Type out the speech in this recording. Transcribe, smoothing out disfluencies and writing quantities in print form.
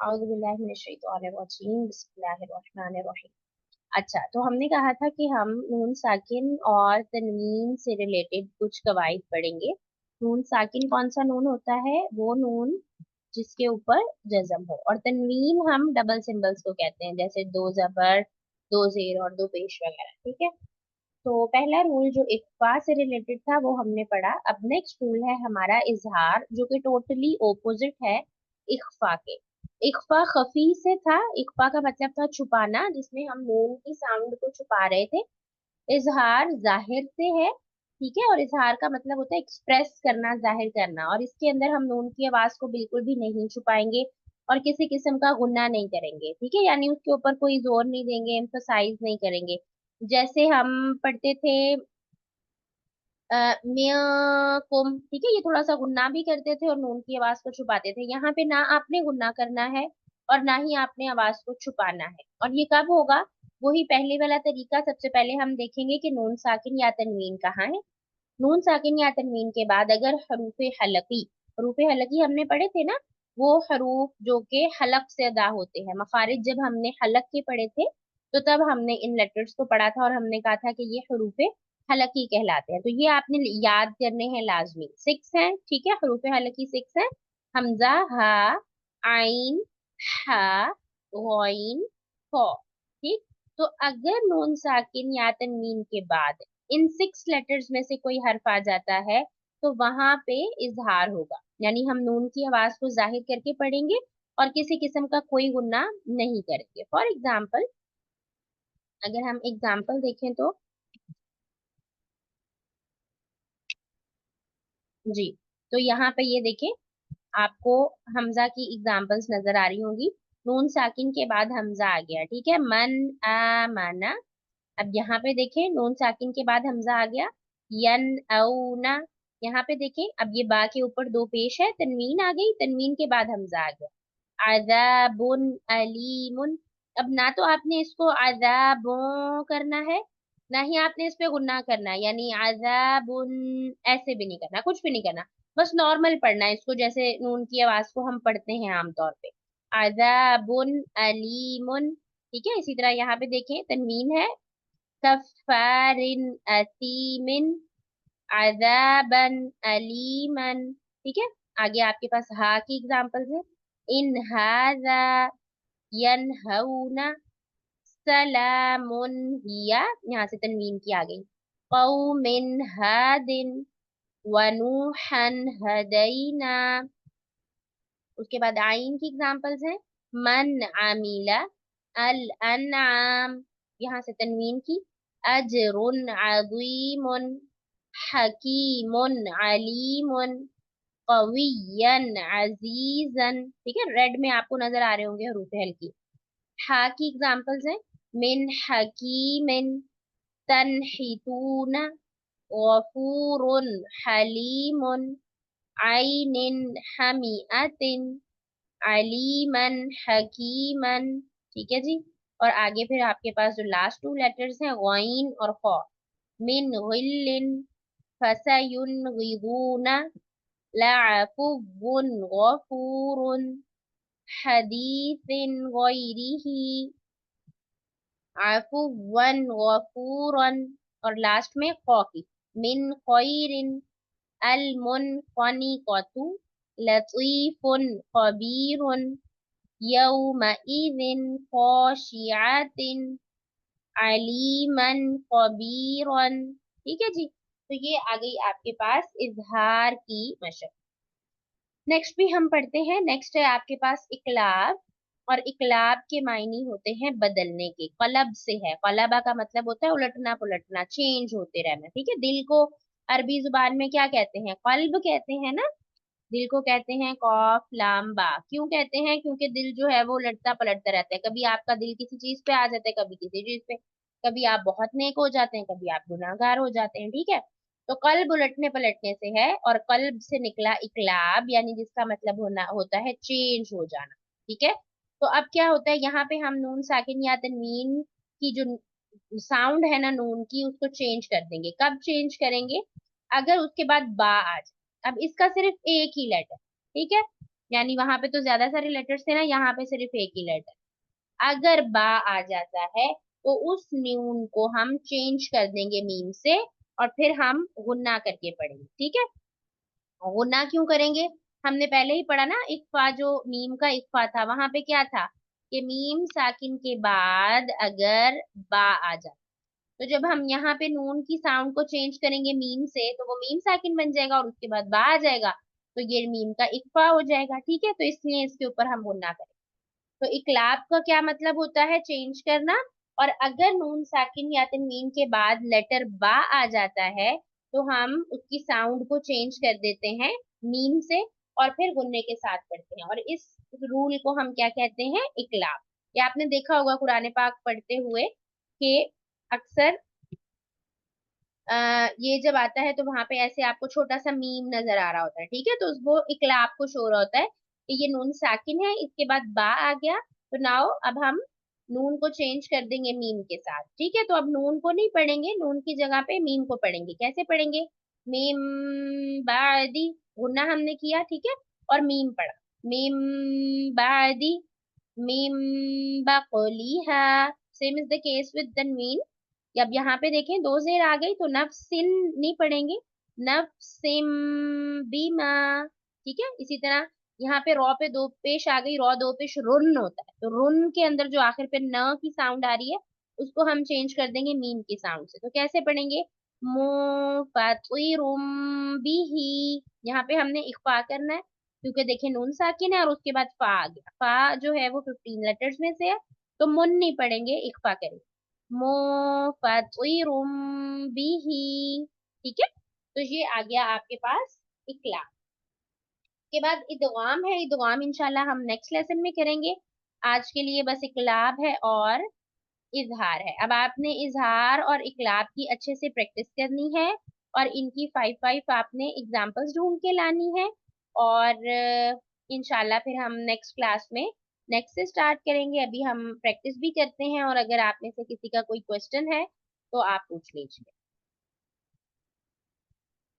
औज़ु बिल्लाहि मिनश शैतानिर रजीम, बिस्मिल्लाहिर रहमानिर रहीम। अच्छा, तो हमने कहा था कि हम नून साकिन और तनवीन से रिलेटेड कुछ कवाइद पढ़ेंगे। नून साकिन कौन सा नून होता है? वो नून जिसके ऊपर जज़म हो, और तनवीन हम डबल सिंबल्स को कहते हैं, जैसे दो जबर, दो जेर और दो पेश वगैरह। ठीक है। तो पहला रूल जो इख्फा से रिलेटेड था वो हमने पढ़ा। अब नेक्स्ट रूल है हमारा इजहार, जो कि टोटली ओपोजिट है इख्फा के। इख्फा खफी से था, इख्फा का मतलब था छुपाना, जिसमें हम नून की साउंड को छुपा रहे थे। इजहार जाहिर से है, ठीक है, और इजहार का मतलब होता है एक्सप्रेस करना, जाहिर करना, और इसके अंदर हम नून की आवाज को बिल्कुल भी नहीं छुपाएंगे और किसी किस्म का गुन्ना नहीं करेंगे। ठीक है, यानी उसके ऊपर कोई जोर नहीं देंगे, एम्फसाइज नहीं करेंगे। जैसे हम पढ़ते थे कुम, ठीक है, ये थोड़ा सा गुन्ना भी करते थे और नून की आवाज को छुपाते थे। यहाँ पे ना आपने गुन्ना करना है और ना ही आपने आवाज को छुपाना है। और ये कब होगा? वही पहले वाला तरीका। सबसे पहले हम देखेंगे कि नून साकिन या तनवीन कहाँ है। नून साकिन या तनवीन के बाद अगर हरूफ हलकी हमने पढ़े थे ना, वो हरूफ जो के हलक से अदा होते हैं। मखारिज जब हमने हलक के पढ़े थे तो तब हमने इन लेटर्स को पढ़ा था और हमने कहा था कि ये हरूफ हलकी कहलाते हैं। तो ये आपने याद करने हैं लाजमी। सिक्स हैं, ठीक है, हरूफ हलकी सिक्स हैं। हमजा, हा, आइन, हा, गॉइन, फॉ। ठीक। तो अगर नून साकिन या तनवीन के बाद इन सिक्स लेटर्स में से कोई हर्फ आ जाता है तो वहां पे इजहार होगा, यानी हम नून की आवाज को जाहिर करके पढ़ेंगे और किसी किस्म का कोई गुन्ना नहीं करेंगे। फॉर एग्जाम्पल, अगर हम एग्जाम्पल देखें तो जी, तो यहाँ पे ये देखें, आपको हमजा की एग्जाम्पल्स नजर आ रही होंगी। नून साकिन के बाद हमजा आ गया, ठीक है, मन, आ, माना। अब यहाँ पे देखें, नून साकिन के बाद हमजा आ गया, यन, औना। यहाँ पे देखें, अब ये बा के ऊपर दो पेश है, तनवीन आ गई, तनवीन के बाद हमजा आ गया, अज़ाबुन अलीमुन। अब ना तो आपने इसको अज़ाबों करना है, ना ही आपने इस पे गुन्ना करना है, यानी अज़ाबुन ऐसे भी नहीं करना, कुछ भी नहीं करना। बस नॉर्मल पढ़ना है इसको, जैसे नून की आवाज को हम पढ़ते हैं आमतौर पे, अज़ाबुन अलीमुन। ठीक है, इसी तरह यहाँ पे देखें, तनवीन है, कफ़ारिन असीमिन, अज़ाबन अलीमन। ठीक है, आगे आपके पास हा की एग्जांपल्स है, इन हाजा, यनहौना, सलामुन हिया, यहाँ से तनवीन की आ गई, कौमिन हादिन, वनूहन हदैना। उसके बाद आइन की एग्जांपल्स हैं, मन आमिला, अल अनआम, यहाँ से तनवीन की, अजरुन अज़ीमुन, हकीमुन अलीमुन, कवियन अजीजन। ठीक है, रेड में आपको नजर आ रहे होंगे हरूफ हल्की। हा की एग्जांपल्स हैं, मिन हकीमिन, तनहितून, गफूरुन हलीमुन, आइनिन हमीअतिन, अलीमन हकीमन। ठीक है जी। और आगे फिर आपके पास जो लास्ट टू लेटर्स हैं, गॉइन और खौ, मिन गिल्लिन, फसयुनगिदून, लअफुव्वुन गफूरुन, हदीसिन गैरिही, अफुव्वन गफूरन। और लास्ट में खौ की, मिन खैरिन, अल मुनक़निक़तु, लतीफुन खबीरुन, यौमइज़िन ख़ाशिअतिन, अलीमन खबीरन। ठीक है जी। तो ये आ गई आपके पास इजहार की मशक। नेक्स्ट भी हम पढ़ते हैं। नेक्स्ट है आपके पास इकलाब, और इकलाब के मायने होते हैं बदलने के। कलब से है, कलबा का मतलब होता है उलटना पुलटना, चेंज होते रहना। ठीक है, दिल को अरबी जुबान में क्या कहते हैं? कल्ब कहते हैं ना। दिल को कहते हैं कौफ लाम बा। क्यों कहते हैं? क्योंकि दिल जो है वो उलटता पलटता रहता है। कभी आपका दिल किसी चीज पे आ जाता है, कभी किसी चीज पे, कभी आप बहुत नेक हो जाते हैं, कभी आप गुनाहगार हो जाते हैं। ठीक है, तो कल्ब उलटने पलटने से है, और कल्ब से निकला इकलाब, यानी जिसका मतलब होना होता है चेंज हो जाना। ठीक है, तो अब क्या होता है, यहाँ पे हम नून साकिन या तनवीन की जो साउंड है ना नून की, उसको चेंज कर देंगे। कब चेंज करेंगे? अगर उसके बाद बा आ जाए। अब इसका सिर्फ एक ही लेटर, ठीक है, यानी वहां पे तो ज्यादा सारे लेटर्स थे ना, यहाँ पे सिर्फ एक ही लेटर। अगर बा आ जाता है तो उस न्यून को हम चेंज कर देंगे मीम से, और फिर हम गुन्ना करके पढ़ेंगे, ठीक है। गुन्ना क्यों करेंगे? हमने पहले ही पढ़ा ना, इक्फा, जो मीम का इक्फा था वहां पे क्या था कि मीम साकिन के बाद अगर बा आ जाए, तो जब हम यहाँ पे नून की साउंड को चेंज करेंगे मीम से, तो वो मीम साकिन बन जाएगा और उसके बाद बा आ जाएगा, तो ये मीम का इक्फा हो जाएगा, ठीक है। तो इसलिए इसके ऊपर हम गुन्ना करें। तो इकलाब का क्या मतलब होता है? चेंज करना। और अगर नून साकिन या तनवीन के बाद लेटर बा आ जाता है, तो हम उसकी साउंड को चेंज कर देते हैं मीम से, और फिर गुन्ने के साथ पढ़ते हैं, और इस रूल को हम क्या कहते हैं? इकलाब। ये आपने देखा होगा कुरान पाक पढ़ते हुए कि अक्सर ये जब आता है तो वहां पे ऐसे आपको छोटा सा मीम नजर आ रहा होता है, ठीक है, तो वो इकलाब को शो रहा होता है कि ये नून साकिन है, इसके बाद बा आ गया, तो नाउ अब हम नून को चेंज कर देंगे मीम के साथ, ठीक है। तो अब नून को नहीं पढ़ेंगे, नून की जगह पे मीम को पढ़ेंगे। कैसे पढ़ेंगे? मीम बादी, गुन्ना हमने किया, ठीक है, और मीम पढ़ा। मीम बादी, मीम बकलिहा। Same is the case with तनवीन। अब यहाँ पे देखें दो जेर आ गई तो नफ्सिन नहीं पढ़ेंगे, नफ्सिम बीमा, ठीक है। इसी तरह यहाँ पे रॉ पे दो पेश आ गई, रॉ दो पेश रुन होता है, तो रुन के अंदर जो आखिर पे न की साउंड आ रही है, उसको हम चेंज कर देंगे मीम की साउंड से। तो कैसे पढ़ेंगे? मुफतिरुम बिही, यहाँ पे हमने इख्फा करना है, क्योंकि देखिए नून साकिन है और उसके बाद फा आ गया। फा जो है वो 15 लेटर्स में से है, तो मुन नहीं पढ़ेंगे, इख्फा करेंगे। मुफतिरुम बिही, ठीक है। तो ये आ गया आपके पास इकलाब। के बाद इदगाम है, इदगाम इंशाल्लाह हम नेक्स्ट लेसन में करेंगे। आज के लिए बस इकलाब है और इजहार है। अब आपने इजहार और इकलाब की अच्छे से प्रैक्टिस करनी है, और इनकी 5 5 आपने एग्जाम्पल्स ढूंढ के लानी है, और इंशाल्लाह फिर हम नेक्स्ट क्लास में नेक्स्ट से स्टार्ट करेंगे। अभी हम प्रैक्टिस भी करते हैं, और अगर आप में से किसी का कोई क्वेश्चन है तो आप पूछ लीजिए।